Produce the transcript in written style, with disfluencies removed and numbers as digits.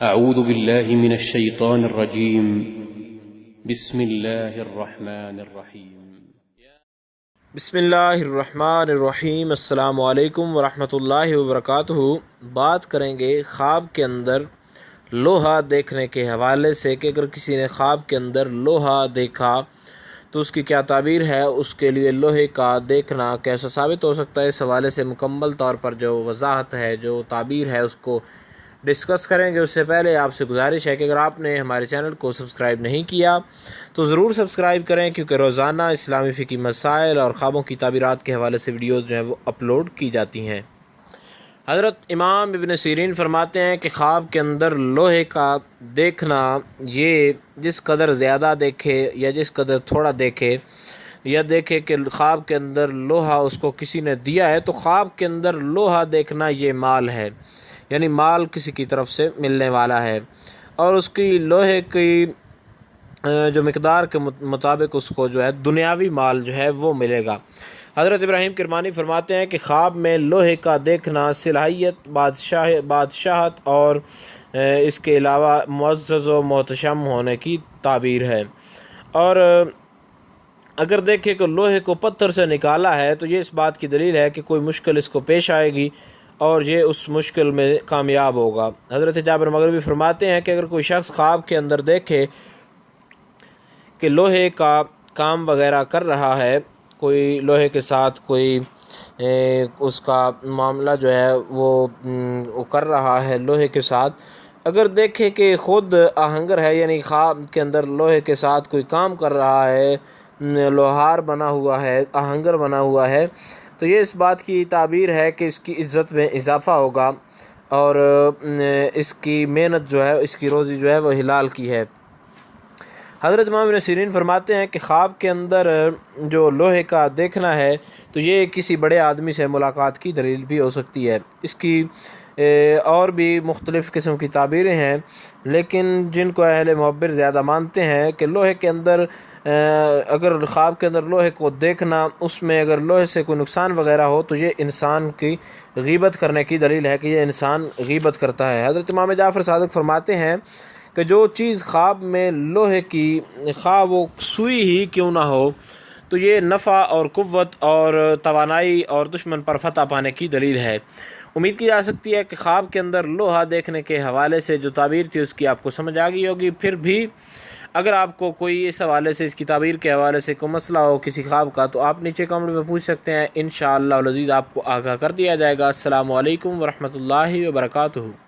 أعوذ بالله من الشيطان الرجيم. بسم الله الرحمن الرحيم. بسم اللہ الرحمن الرحیم۔ السلام علیکم ورحمۃ اللہ وبرکاتہ۔ بات کریں گے خواب کے اندر لوہا دیکھنے کے حوالے سے کہ اگر کسی نے خواب کے اندر لوہا دیکھا تو اس کی کیا تعبیر ہے، اس کے لیے لوہے کا دیکھنا کیسا ثابت ہو سکتا ہے۔ اس حوالے سے مکمل طور پر جو وضاحت ہے، جو تعبیر ہے، اس کو ڈسکس کریں گے۔ اس سے پہلے آپ سے گزارش ہے کہ اگر آپ نے ہمارے چینل کو سبسکرائب نہیں کیا تو ضرور سبسکرائب کریں، کیونکہ روزانہ اسلامی فقہی مسائل اور خوابوں کی تعبیرات کے حوالے سے ویڈیوز جو ہیں وہ اپلوڈ کی جاتی ہیں۔ حضرت امام ابن سیرین فرماتے ہیں کہ خواب کے اندر لوہے کا دیکھنا، یہ جس قدر زیادہ دیکھے یا جس قدر تھوڑا دیکھے، یا دیکھے کہ خواب کے اندر لوہا اس کو کسی نے دیا ہے، تو خواب کے اندر لوہا دیکھنا یہ مال ہے، یعنی مال کسی کی طرف سے ملنے والا ہے، اور اس کی لوہے کی جو مقدار کے مطابق اس کو جو ہے دنیاوی مال جو ہے وہ ملے گا۔ حضرت ابراہیم کرمانی فرماتے ہیں کہ خواب میں لوہے کا دیکھنا صلاحیت، بادشاہت اور اس کے علاوہ معزز و محتشم ہونے کی تعبیر ہے، اور اگر دیکھے کہ لوہے کو پتھر سے نکالا ہے تو یہ اس بات کی دلیل ہے کہ کوئی مشکل اس کو پیش آئے گی اور یہ اس مشکل میں کامیاب ہوگا۔ حضرت جابر مغربی فرماتے ہیں کہ اگر کوئی شخص خواب کے اندر دیکھے کہ لوہے کا کام وغیرہ کر رہا ہے، کوئی لوہے کے ساتھ کوئی اس کا معاملہ جو ہے وہ کر رہا ہے لوہے کے ساتھ، اگر دیکھے کہ خود آہنگر ہے، یعنی خواب کے اندر لوہے کے ساتھ کوئی کام کر رہا ہے، لوہار بنا ہوا ہے، آہنگر بنا ہوا ہے، تو یہ اس بات کی تعبیر ہے کہ اس کی عزت میں اضافہ ہوگا اور اس کی محنت جو ہے، اس کی روزی جو ہے وہ حلال کی ہے۔ حضرت امام ابن سیرین فرماتے ہیں کہ خواب کے اندر جو لوہے کا دیکھنا ہے تو یہ کسی بڑے آدمی سے ملاقات کی دلیل بھی ہو سکتی ہے۔ اس کی اور بھی مختلف قسم کی تعبیریں ہیں، لیکن جن کو اہل معبر زیادہ مانتے ہیں کہ لوہے کے اندر اگر خواب کے اندر لوہے کو دیکھنا، اس میں اگر لوہے سے کوئی نقصان وغیرہ ہو تو یہ انسان کی غیبت کرنے کی دلیل ہے کہ یہ انسان غیبت کرتا ہے۔ حضرت امام جعفر صادق فرماتے ہیں کہ جو چیز خواب میں لوہے کی، خواہ وہ سوئی ہی کیوں نہ ہو، تو یہ نفع اور قوت اور توانائی اور دشمن پر فتح پانے کی دلیل ہے۔ امید کی جا سکتی ہے کہ خواب کے اندر لوہا دیکھنے کے حوالے سے جو تعبیر تھی اس کی آپ کو سمجھ آ گئی ہوگی۔ پھر بھی اگر آپ کو کوئی اس حوالے سے، اس کی تعبیر کے حوالے سے کوئی مسئلہ ہو کسی خواب کا، تو آپ نیچے کمنٹ میں پوچھ سکتے ہیں، انشاءاللہ العزیز آپ کو آگاہ کر دیا جائے گا۔ السلام علیکم ورحمۃ اللہ وبرکاتہ۔